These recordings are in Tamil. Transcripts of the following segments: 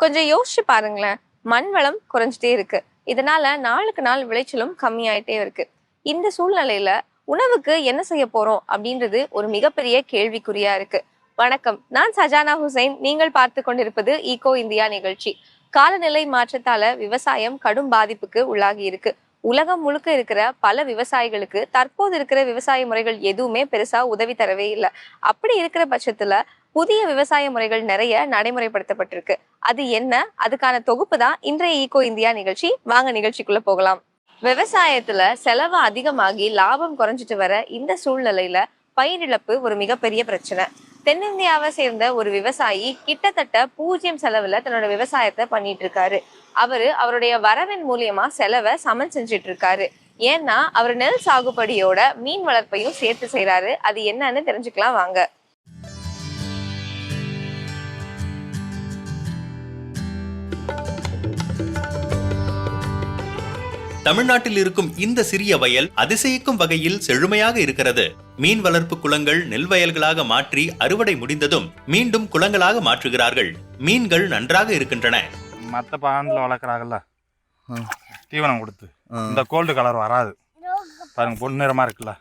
கொஞ்சம் யோசிச்சு பாருங்களேன். மண் வளம் குறைஞ்சிட்டே இருக்கு. இதனால நாளுக்கு நாள் விளைச்சலும் கம்மியாயிட்டே இருக்கு. இந்த சூழ்நிலையில உணவுக்கு என்ன செய்ய போறோம் அப்படின்றது ஒரு மிகப்பெரிய கேள்விக்குறியா இருக்கு. வணக்கம், நான் சஜானா ஹுசைன். நீங்கள் பார்த்து கொண்டிருப்பது ஈகோ இந்தியா நிகழ்ச்சி. காலநிலை மாற்றத்தால விவசாயம் கடும் பாதிப்புக்கு உள்ளாகி இருக்கு. உலகம் முழுக்க இருக்கிற பல விவசாயிகளுக்கு தற்போது இருக்கிற விவசாய முறைகள் எதுவுமே பெருசா உதவி தரவே இல்லை. அப்படி இருக்கிற பட்சத்துல புதிய விவசாய முறைகள் நிறைய நடைமுறைப்படுத்தப்பட்டிருக்கு. அது என்ன, அதுக்கான தொகுப்பு தான் இன்றைய ஈகோ இந்தியா நிகழ்ச்சி. வாங்க நிகழ்ச்சிக்குள்ள போகலாம். விவசாயத்துல செலவு அதிகமாகி லாபம் குறைஞ்சிட்டு வர இந்த சூழ்நிலையில பயிரிழப்பு ஒரு மிகப்பெரிய பிரச்சனை. தென்னிந்தியாவை சேர்ந்த ஒரு விவசாயி கிட்டத்தட்ட 0 செலவுல தன்னோட விவசாயத்தை பண்ணிட்டு இருக்காரு. அவருடைய வரவின் மூலியமா செலவை சமன் செஞ்சுட்டு இருக்காரு. ஏன்னா அவர் நெல் சாகுபடியோட மீன் வளர்ப்பையும் சேர்த்து செய்யறாரு. அது என்னன்னு தெரிஞ்சுக்கலாம் வாங்க. தமிழ்நாட்டில் இருக்கும் இந்த சிறிய வயல் அதிசயிக்கும் வகையில் செழுமையாக இருக்கிறது. மீன் வளர்ப்பு குளங்கள் நெல் வயல்களாக மாற்றி அறுவடை முடிந்ததும் மீண்டும் குளங்களாக மாற்றுகிறார்கள். மீன்கள் நன்றாக இருக்கின்றன. மற்ற பாண்டில் வளர்க்குறாங்கல்ல, தீவனம் கொடுத்து இந்த கோல்டு கலர் வராது. பாருங்க, பொன்னிறமாக இருக்குல்ல,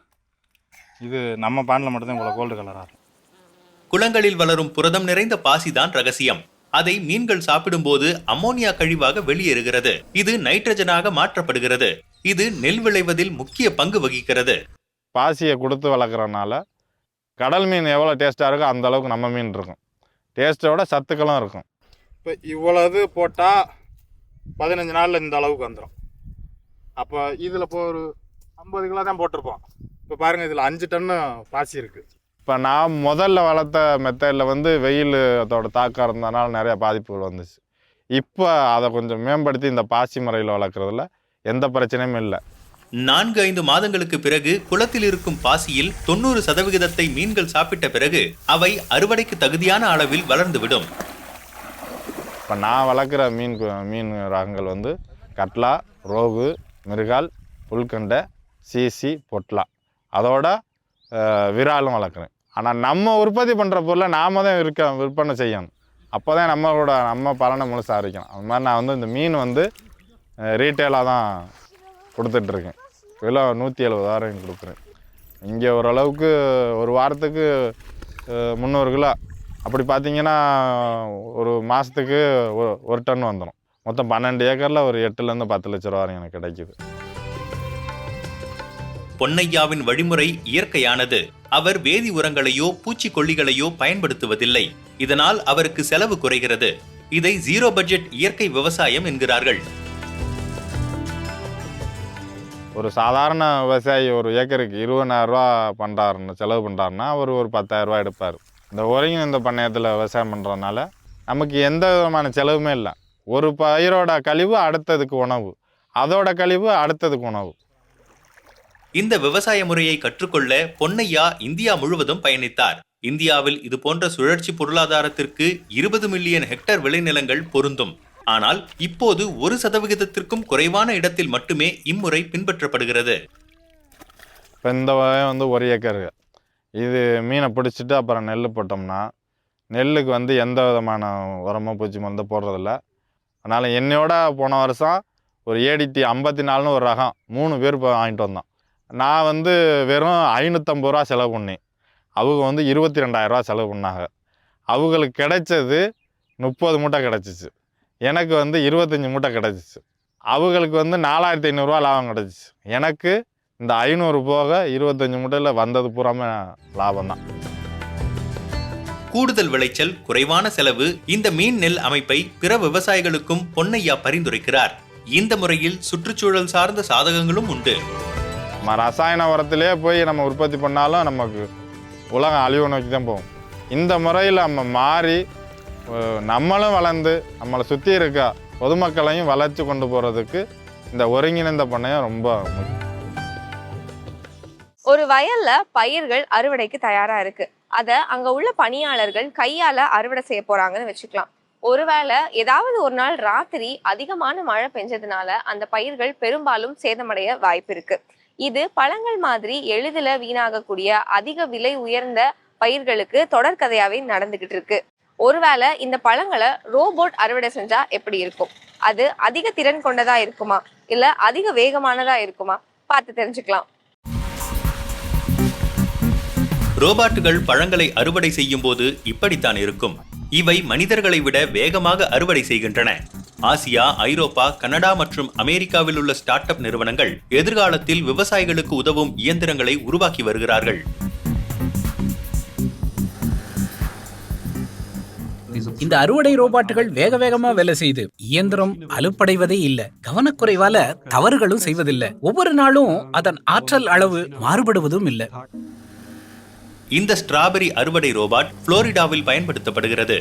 இது நம்ம பாண்டில் மட்டும்தான் இவ்வளோ கோல்டு கலர் வரும். குளங்களில் வளரும் புரதம் நிறைந்த பாசிதான் ரகசியம். அதை மீன்கள் சாப்பிடும்போது அம்மோனியா கழிவாக வெளியேறுகிறது. இது நைட்ரஜனாக மாற்றப்படுகிறது. இது நெல் விளைவதில் முக்கிய பங்கு வகிக்கிறது. பாசியை கொடுத்து வளர்க்குறதுனால கடல் மீன் எவ்வளோ டேஸ்ட்டாக இருக்கோ அந்த அளவுக்கு நம்ம மீன் இருக்கும். டேஸ்ட்டோட சத்துக்களும் இருக்கும். இப்போ இவ்வளவு போட்டால் 15 நாளில் இந்த அளவுக்கு வந்துடும். அப்போ இதில் இப்போ ஒரு 50 கிலோ தான் போட்டிருப்போம். இப்போ பாருங்கள், இதில் 5 டன்னு பாசி இருக்குது. இப்போ நான் முதல்ல வளர்த்த மெத்தடில் வெயில் அதோட தாக்கம் இருந்ததுனால நிறையா பாதிப்புகள் வந்துச்சு. இப்போ அதை கொஞ்சம் மேம்படுத்தி இந்த பாசி முறையில் வளர்க்குறதுல எந்த பிரச்சனையும் இல்லை. 4-5 மாதங்களுக்கு பிறகு குளத்தில் இருக்கும் பாசியில் 90% மீன்கள் சாப்பிட்ட பிறகு அவை அறுவடைக்கு தகுதியான அளவில் வளர்ந்துவிடும். இப்போ நான் வளர்க்குற மீன் ரகங்கள் கட்லா, ரோகு, மிருகால், புல்கண்டை, சீசி, பொட்லா, அதோட விராலும் வளர்க்குறேன். ஆனால் நம்ம உற்பத்தி பண்ணுற பொருளை நாம் தான் விற்பனை செய்யணும். அப்போ தான் நம்ம பலனை முழுசாக அறிக்கணும். அது மாதிரி நான் இந்த மீன் ரீட்டெயிலாக தான் கொடுத்துட்ருக்கேன். கிலோ 170,000 கொடுக்குறேன். இங்கே ஓரளவுக்கு ஒரு வாரத்துக்கு 300 கிலோ. அப்படி பார்த்தீங்கன்னா ஒரு மாதத்துக்கு 1 டன் வந்துடும். மொத்தம் 12 ஏக்கரில் ஒரு 8-10 லட்ச ரூபா எனக்கு கிடைக்குது. பொன்னையாவின் வழிமுறை இயற்கையானது. அவர் வேதி உரங்களையோ பூச்சிக்கொல்லிகளையோ பயன்படுத்துவதில்லை. இதனால் அவருக்கு செலவு குறைகிறது. இதை ஜீரோ பட்ஜெட் இயற்கை விவசாயம் என்கிறார்கள். ஒரு சாதாரண விவசாயி ஒரு ஏக்கருக்கு 20,000 ரூபா செலவு பண்ணுறாருன்னா அவர் ஒரு 10,000 ரூபா எடுப்பார். இந்த ஒருங்கிணைந்த பண்ணையத்தில் விவசாயம் பண்ணுறதுனால நமக்கு எந்த விதமான செலவுமே இல்லை. ஒரு பயிரோட கழிவு அடுத்ததுக்கு உணவு, அதோட கழிவு அடுத்ததுக்கு உணவு. இந்த விவசாய முறையை கற்றுக்கொள்ள பொன்னையா இந்தியா முழுவதும் பயணித்தார். இந்தியாவில் இது போன்ற சுழற்சி பொருளாதாரத்திற்கு 20 மில்லியன் ஹெக்டேர் விளைநிலங்கள் பொருந்தும். ஆனால் இப்போது 1% குறைவான இடத்தில் மட்டுமே இம்முறை பின்பற்றப்படுகிறது. இப்போ இந்த வகை 1 ஏக்கர் இது மீனை பிடிச்சிட்டு அப்புறம் நெல் போட்டோம்னா நெல்லுக்கு எந்த விதமான உரமோ பூச்சி மருந்தோ போடுறதில்ல. அதனால் என்னையோட போன வருஷம் ஒரு ஏடிடி 54ன்னு ஒரு ரகம் 3 பேர் வாங்கிட்டு வந்தோம். நான் வெறும் 550 ரூபா செலவு பண்ணேன். அவங்க 22,000 ரூபா செலவு பண்ணாங்க. அவங்களுக்கு கிடைச்சது 30 மூட்டை கிடச்சிச்சு. எனக்கு 25 மூட்டை கிடச்சிச்சு. அவங்களுக்கு 4,500 ரூபா லாபம் கிடச்சிச்சு. எனக்கு இந்த 500 போக 25 மூட்டையில் வந்தது பூராமே லாபம் தான். கூடுதல் விளைச்சல், குறைவான செலவு, இந்த மீன் நெல் அமைப்பை பிற விவசாயிகளுக்கும் பொன்னையா பரிந்துரைக்கிறார். இந்த முறையில் சுற்றுச்சூழல் சார்ந்த சாதகங்களும் உண்டு. ரசாயன உரத்திலே போய் நம்ம உற்பத்தி பண்ணாலும் நமக்கு உலகம் அழிவு நோக்கி தான் போகும். இந்த முறையில் நம்ம மாறி நம்மளும் வளர்ந்து நம்மளை சுற்றி இருக்க பொதுமக்களையும் வளர்ச்சி கொண்டு போகிறதுக்கு இந்த ஒருங்கிணைந்த பண்ணையம் ரொம்ப முக்கியம். ஒரு வயல்ல பயிர்கள் அறுவடைக்கு தயாரா இருக்கு. அத அங்க உள்ள பணியாளர்கள் கையால அறுவடை செய்ய போறாங்கன்னு வச்சுக்கலாம். ஒருவேளை ஏதாவது ஒரு நாள் ராத்திரி அதிகமான மழை பெஞ்சதுனால அந்த பயிர்கள் பெரும்பாலும் சேதமடைய வாய்ப்பு இருக்கு. இது பழங்கள் மாதிரி எளிதில் வீணாகக்கூடிய அதிக விலை உயர்ந்த பயிர்களுக்கு தொடர்கதையாவே நடந்துகிட்டு இருக்கு. ஒருவேளை இந்த பழங்களை ரோபோட் அறுவடை செஞ்சா எப்படி இருக்கும்? அது அதிக திறன் கொண்டதா இருக்குமா இல்ல அதிக வேகமானதா இருக்குமா? பார்த்து தெரிஞ்சுக்கலாம். ரோபாட்டுகள் பழங்களை அறுவடை செய்யும் போது இப்படித்தான் இருக்கும். இவை மனிதர்களை விட வேகமாக அறுவடை செய்கின்றன. ஆசியா, ஐரோப்பா, கனடா மற்றும் அமெரிக்காவில் உள்ள ஸ்டார்ட் அப் நிறுவனங்கள் எதிர்காலத்தில் விவசாயிகளுக்கு உதவும் இயந்திரங்களை உருவாக்கி வருகிறார்கள். இந்த அறுவடை ரோபாட்டுகள் வேக வேகமா வேலை செய்யுது. இயந்திரம் அலுப்படைவதே இல்ல, கவனக்குறைவால தவறுகளும் செய்வதில்லை. ஒவ்வொரு நாளும் அதன் ஆற்றல் அளவு மாறுபடுவதும் இல்லை. இந்த ஸ்ட்ராபெரி அறுவடை ரோபாட் புளோரிடாவில் பயன்படுத்தப்படுகிறது.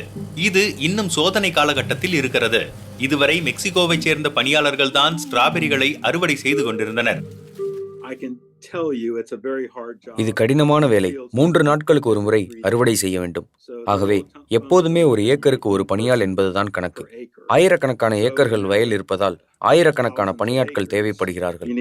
இது இன்னும் சோதனை காலகட்டத்தில் இருக்கிறது. இதுவரை மெக்சிகோவைச் சேர்ந்த பணியாளர்கள் தான் ஸ்ட்ராபெரிகளை அறுவடை செய்து கொண்டிருந்தனர். இது கடினமான வேலை. 3 நாட்களுக்கு ஒரு முறை அறுவடை செய்ய வேண்டும். ஆகவே எப்போதுமே ஒரு ஏக்கருக்கு ஒரு பணியாள் என்பதுதான் கணக்கு. ஆயிரக்கணக்கான ஏக்கர்கள் வயல் இருப்பதால் ஆயிரக்கணக்கான பணியாட்கள் தேவைப்படுகிறார்கள்.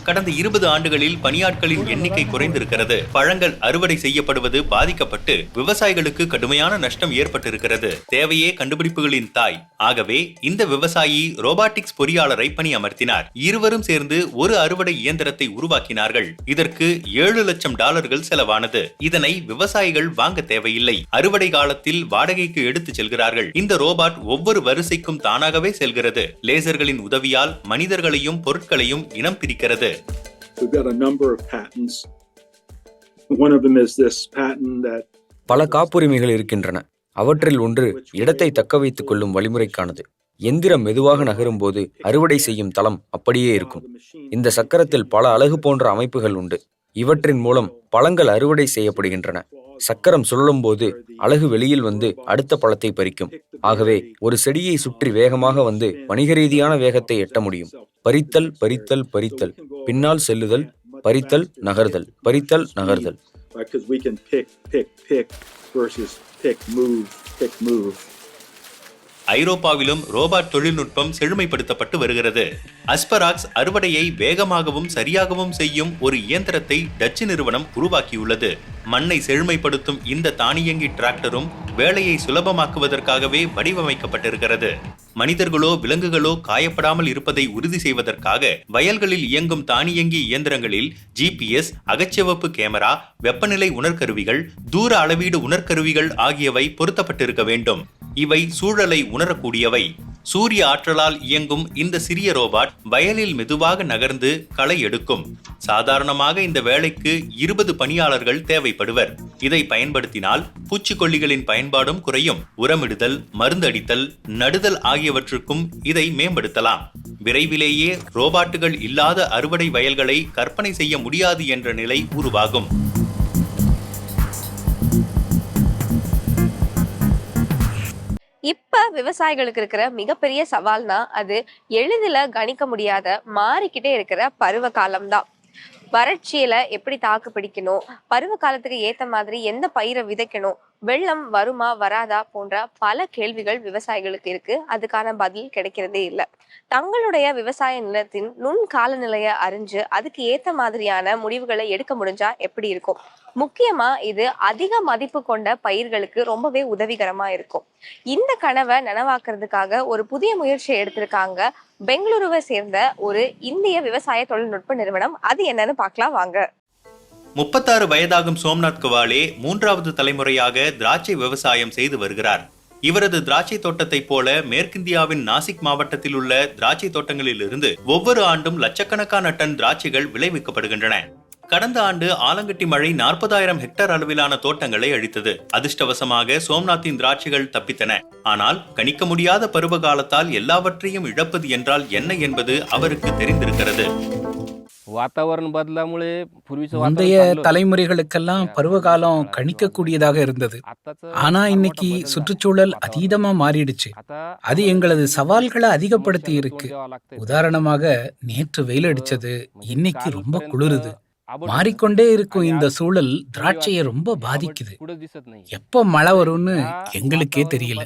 கடந்த 20 ஆண்டுகளில் பணியாட்களின் எண்ணிக்கை குறைந்திருக்கிறது. பழங்கள் அறுவடை செய்யப்படுவது பாதிக்கப்பட்டு விவசாயிகளுக்கு கடுமையான நஷ்டம் ஏற்பட்டிருக்கிறது. தேவையே கண்டுபிடிப்புகளின் தாய். ஆகவே இந்த விவசாயி ரோபாட்டிக்ஸ் பொறியாளரை பணியமர்த்தினார். இருவரும் சேர்ந்து ஒரு அறுவடை இயந்திரத்தை உருவாக்கினார்கள். இதற்கு $7 லட்சம் செலவானது. இதனை விவசாயிகள் வாங்க தேவையில்லை. அறுவடை காலத்தில் வாடகைக்கு எடுத்துச் செல்கிறார்கள். இந்த ரோபாட் ஒவ்வொரு வரிசைக்கும் தானாகவே செல்கிறது. லேசர்களின் உதவியால் மனிதர்களையும் பொருட்களையும் இனம் பிரிக்கிறது. We've got a number of patents. One of them is this patent that பல காப்புரிமைகள் இருக்கின்றன. அவற்றில் ஒன்று இடத்தை தக்க வைத்துக் கொள்ளும் வழிமுறைக்கானது. எந்திரம் மெதுவாக நகரும் போது அறுவடை செய்யும் தளம் அப்படியே இருக்கும். இந்த சக்கரத்தில் பல அலகு போன்ற அமைப்புகள் உண்டு. இவற்றின் மூலம் பழங்கள் அறுவடை செய்யப்படுகின்றன. சக்கரம் சுழலும் போது அலகு வெளியில் வந்து அடுத்த பழத்தை பறிக்கும். ஆகவே ஒரு செடியை சுற்றி வேகமாக வந்து வணிக ரீதியான வேகத்தை எட்ட முடியும். பறித்தல், பறித்தல், பறித்தல், பின்னால் செல்லுதல், பறித்தல், நகர்தல், பறித்தல், நகர்தல். ஐரோப்பாவிலும் ரோபாட் தொழில்நுட்பம் செழுமைப்படுத்தப்பட்டு வருகிறது. அஸ்பராக்ஸ் அறுவடையை வேகமாகவும் சரியாகவும் செய்யும் ஒரு இயந்திரத்தை டச்சு நிறுவனம் உருவாக்கியுள்ளது. மண்ணை செழுமைப்படுத்தும் இந்த தானியங்கி டிராக்டரும் வேலையை சுலபமாக்குவதற்காகவே வடிவமைக்கப்பட்டிருக்கிறது. மனிதர்களோ விலங்குகளோ காயப்படாமல் இருப்பதை உறுதி செய்வதற்காக வயல்களில் இயங்கும் தானியங்கி இயந்திரங்களில் GPS, அகச்சிவப்பு கேமரா, வெப்பநிலை உணர்கருவிகள், தூர அளவீடு உணர்கருவிகள் ஆகியவை பொருத்தப்பட்டிருக்க வேண்டும். இவை சூழலை உணரக்கூடியவை. சூரிய ஆற்றலால் இயங்கும் இந்த சிறிய ரோபாட் வயலில் மெதுவாக நகர்ந்து களை எடுக்கும். சாதாரணமாக இந்த வேலைக்கு 20 பணியாளர்கள் தேவைப்படுவர். இதை பயன்படுத்தினால் பூச்சிக்கொல்லிகளின் பயன்பாடும் குறையும். உரமிடுதல், மருந்தடித்தல், நடுதல் ஆகியவற்றுக்கும் இதை மேம்படுத்தலாம். விரைவிலேயே ரோபாட்டுகள் இல்லாத அறுவடை வயல்களை கற்பனை செய்ய முடியாது என்ற நிலை உருவாகும். இப்ப விவசாயிகளுக்கு இருக்கிற மிகப்பெரிய சவால்னா அது எளிதில கணிக்க முடியாத மாறிக்கிட்டே இருக்கிற பருவ காலம்தான். வறட்சியில எப்படி தாக்கு பிடிக்கணும், பருவ காலத்துக்கு ஏத்த மாதிரி எந்த பயிரை விதைக்கணும், வெள்ளம் வருமா வராதா போன்ற பல கேள்விகள் விவசாயிகளுக்கு இருக்கு. அதுக்கான பதில் கிடைக்கிறதே இல்லை. தங்களுடைய விவசாய நிலத்தின் நுண் காலநிலையை அறிஞ்சு அதுக்கு ஏத்த மாதிரியான முடிவுகளை எடுக்க முடிஞ்சா எப்படி இருக்கும்? முக்கியமா இது அதிக மதிப்பு கொண்ட பயிர்களுக்கு ரொம்பவே உதவிகரமா இருக்கும். இந்த கனவை நனவாக்குறதுக்காக ஒரு புதிய முயற்சியை எடுத்திருக்காங்க பெங்களூருவை சேர்ந்த ஒரு இந்திய விவசாய தொழில்நுட்ப நிறுவனம். அது என்னன்னு பார்க்கலாம் வாங்க. 36 வயதாகும் சோம்நாத் கவாலே 3வது தலைமுறையாக திராட்சை விவசாயம் செய்து வருகிறார். இவரது திராட்சை தோட்டத்தை போல மேற்கிந்தியாவின் நாசிக் மாவட்டத்தில் உள்ள திராட்சை தோட்டங்களில் இருந்து ஒவ்வொரு ஆண்டும் லட்சக்கணக்கான டன் திராட்சைகள் விளைவிக்கப்படுகின்றன. கடந்த ஆண்டு ஆலங்கட்டி மழை 40,000 ஹெக்டேர் அளவிலான தோட்டங்களை அழித்தது. அதிர்ஷ்டவசமாக சோம்நாத்தின் திராட்சைகள் தப்பித்தன. ஆனால் கணிக்க முடியாத பருவ காலத்தால் எல்லாவற்றையும் இழப்பது என்றால் என்ன என்பது அவருக்கு தெரிந்திருக்கிறது. முந்தைய தலைமுறைகளுக்கெல்லாம் பருவகாலம் கணிக்கக்கூடியதாக இருந்தது. ஆனா இன்னைக்கு சுற்றுச்சூழல் அதீதமா மாறிடுச்சு. அது எங்களது சவால்களை அதிகப்படுத்தி இருக்கு. உதாரணமாக நேற்று வெயில் அடிச்சது, இன்னைக்கு ரொம்ப குளிருது. மாறிக்கொண்டே இருக்கும் இந்த சூழல் திராட்சையை ரொம்ப பாதிக்குது. எப்ப மழை வரும்னு எங்களுக்கே தெரியல.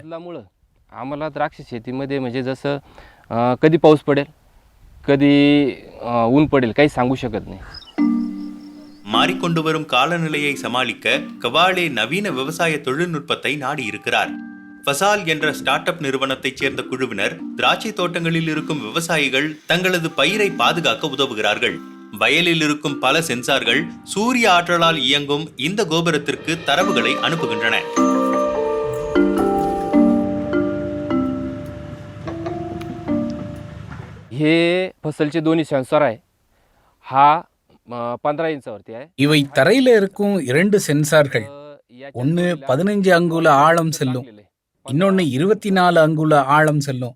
आम्हाला द्राक्ष शेतीमध्ये म्हणजे जसं कधी पाऊस पडेल, कधी ऊन पडेल, काही सांगू शकत नाही. மாறிக்கொண்டு வரும் காலநிலையை சமாளிக்க கவாலே நவீன விவசாய தொழில்நுட்பத்தை நாடியிருக்கிறார். ஃபசால் என்ற ஸ்டார்ட் அப் நிறுவனத்தைச் சேர்ந்த குழுவினர் திராட்சை தோட்டங்களில் இருக்கும் விவசாயிகள் தங்களது பயிரை பாதுகாக்க உதவுகிறார்கள். வயலில் இருக்கும் பல சென்சார்கள் சூரிய ஆற்றலால் இயங்கும் இந்த கோபுரத்திற்கு தரவுகளை அனுப்புகின்றன. हे फसलचे दोन्ही सेन्सर आहे. हा 15 इंचावरती आहे. இவை தரையில இருக்கும் 2 சென்சார்கள். ஒன்னு 15 அங்குல ஆழம் செல்லும், இன்னொன்னு 24 அங்குல ஆழம் செல்லும்.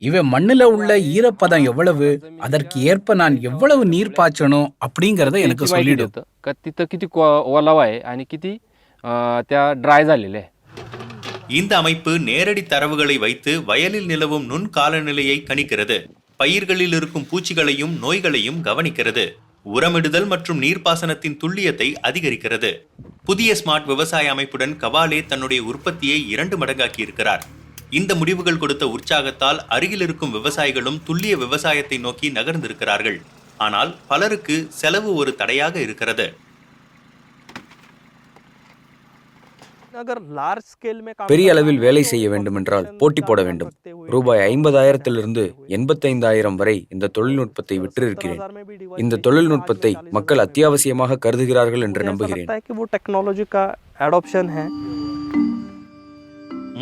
இவை மண்ணுல உள்ள ஈரப்பதம் எவ்வளவு, அதற்கு ஏற்ப நான் எவ்வளவு நீர் பாய்ச்சணும் அப்படிங்கறத எனக்கு சொல்லிடும். तिथं किती ओलावा आहे आणि किती त्या ड्राय झालेले आहे. இந்த அமைப்பு நேரடி தரவுகளை வைத்து வயலில் நிலவும் நுண் காலநிலையை கணிக்கிறது. பயிர்களில் இருக்கும் பூச்சிகளையும் நோய்களையும் கவனிக்கிறது. உரமிடுதல் மற்றும் நீர்ப்பாசனத்தின் துல்லியத்தை அதிகரிக்கிறது. புதிய ஸ்மார்ட் விவசாய அமைப்புடன் கவாலே தன்னுடைய உற்பத்தியை 2 மடங்காக்கி இருக்கிறார். இந்த முடிவுகள் கொடுத்த உற்சாகத்தால் அருகில் இருக்கும் விவசாயிகளும் துல்லிய விவசாயத்தை நோக்கி நகர்ந்திருக்கிறார்கள். ஆனால் பலருக்கு செலவு ஒரு தடையாக இருக்கிறது. பெரிய அளவில் வேலை செய்ய வேண்டுமென்றால் போட்டி போட வேண்டும். ரூபாய் 50,000 85,000 வரை இந்த தொழில்நுட்பத்தை விற்றிருக்கிறேன். இந்த தொழில்நுட்பத்தை மக்கள் அத்தியாவசியமாக கருதுகிறார்கள் என்று நம்புகிறேன்.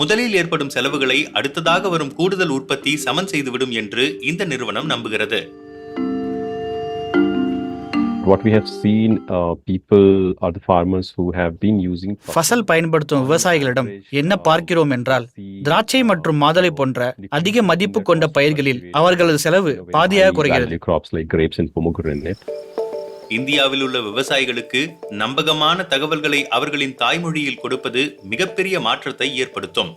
முதலில் ஏற்படும் செலவுகளை அடுத்ததாக வரும் கூடுதல் உற்பத்தி சமன் செய்துவிடும் என்று இந்த நிறுவனம் நம்புகிறது. What we have seen, people or the farmers who have been using Fasal பயன்படுத்தும் விவசாயிகளிடம் என்ன பார்க்கிறோம் என்றால், திராட்சை மற்றும் மாதுளை போன்ற அதிக மதிப்பு கொண்ட பயிர்களில் அவர்களது செலவு பாதியாக குறைகிறது. crops like grapes and pomegranate. இந்தியாவில் உள்ள விவசாயிகளுக்கு நம்பகமான தகவல்களை அவர்களின் தாய்மொழியில் கொடுப்பது மிகப்பெரிய மாற்றத்தை ஏற்படுத்தும்.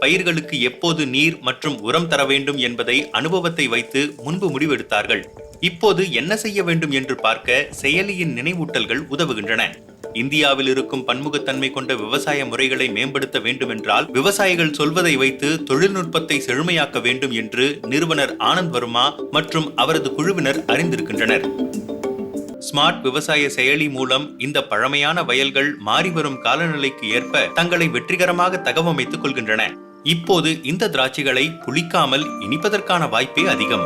பயிர்களுக்கு எப்போது நீர் மற்றும் உரம் தர வேண்டும் என்பதை அனுபவத்தை வைத்து முன்பு முடிவெடுத்தார்கள். இப்போது என்ன செய்ய வேண்டும் என்று பார்க்க செயலியின் நினைவூட்டல்கள் உதவுகின்றன. இந்தியாவில் இருக்கும் பன்முகத்தன்மை கொண்ட விவசாய முறைகளை மேம்படுத்த வேண்டுமென்றால் விவசாயிகள் சொல்வதை வைத்து தொழில்நுட்பத்தை செழுமையாக்க வேண்டும் என்று நிறுவனர் ஆனந்த் வர்மா மற்றும் அவரது குழுவினர் அறிந்திருக்கின்றனர். ஸ்மார்ட் விவசாய செயலி மூலம் இந்த பழமையான வயல்கள் மாறிவரும் காலநிலைக்கு ஏற்ப தங்களை வெற்றிகரமாக தகவமைத்துக் கொள்கின்றன. இப்போது இந்த திராட்சைகளை புளிக்காமல் இனிப்பதற்கான வாய்ப்பே அதிகம்.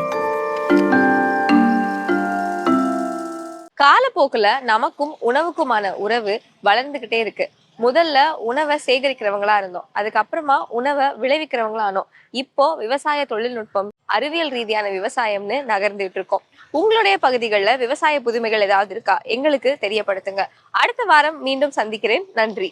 காலப்போக்குல நமக்கும் உணவுக்குமான உறவு வளர்ந்துகிட்டே இருக்கு. முதல்ல உணவை சேகரிக்கிறவங்களா இருந்தோம், அதுக்கப்புறமா உணவை விளைவிக்கிறவங்களா ஆனோம். இப்போ விவசாய தொழில்நுட்பம், அறிவியல் ரீதியான விவசாயம்னு நகர்ந்துட்டு இருக்கோம். உங்களுடைய பகுதிகளில் விவசாய புதுமைகள் ஏதாவது இருக்கா? எங்களுக்கு தெரியப்படுத்துங்க. அடுத்த வாரம் மீண்டும் சந்திக்கிறேன். நன்றி.